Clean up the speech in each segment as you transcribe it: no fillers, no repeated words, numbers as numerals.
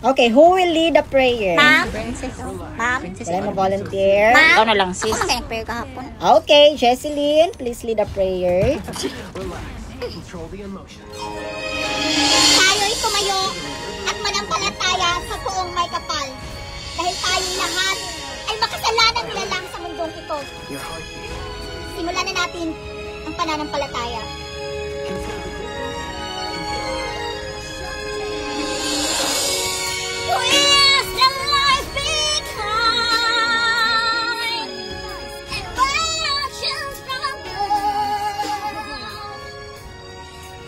Okay, who will lead the prayer? Ma'am? Ma'am? Wala mo volunteer? Ma'am? Ikaw na lang, sis. Ako na prayer kahapon. Okay, Jesseline, please lead the prayer. Tayo'y tumayo at manampalataya sa poong may kapal. Dahil tayong lahat ay makasalanang nilalang sa mundong ito. Simulan na natin ang pananampalataya. With the life behind and actions from above,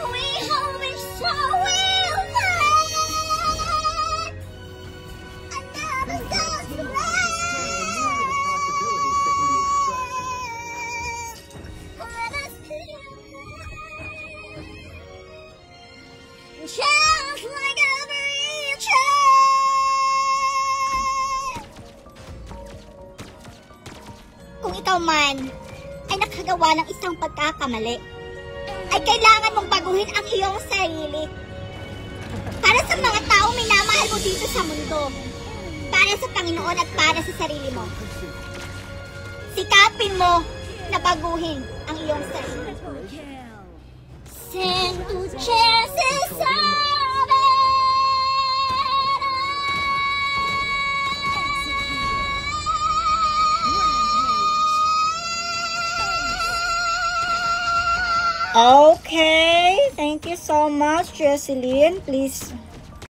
we hope it so will find another God's plan. Let us just like every child. Kung ikaw man ay nakagawa ng isang pagkakamali, ay kailangan mong baguhin ang iyong sarili. Para sa mga tao minamahal mo dito sa mundo. Para sa Panginoon at para sa sarili mo. Sikapin mo na baguhin ang iyong sarili. Send to chances of it. Okay, thank you so much, Jesseline. Please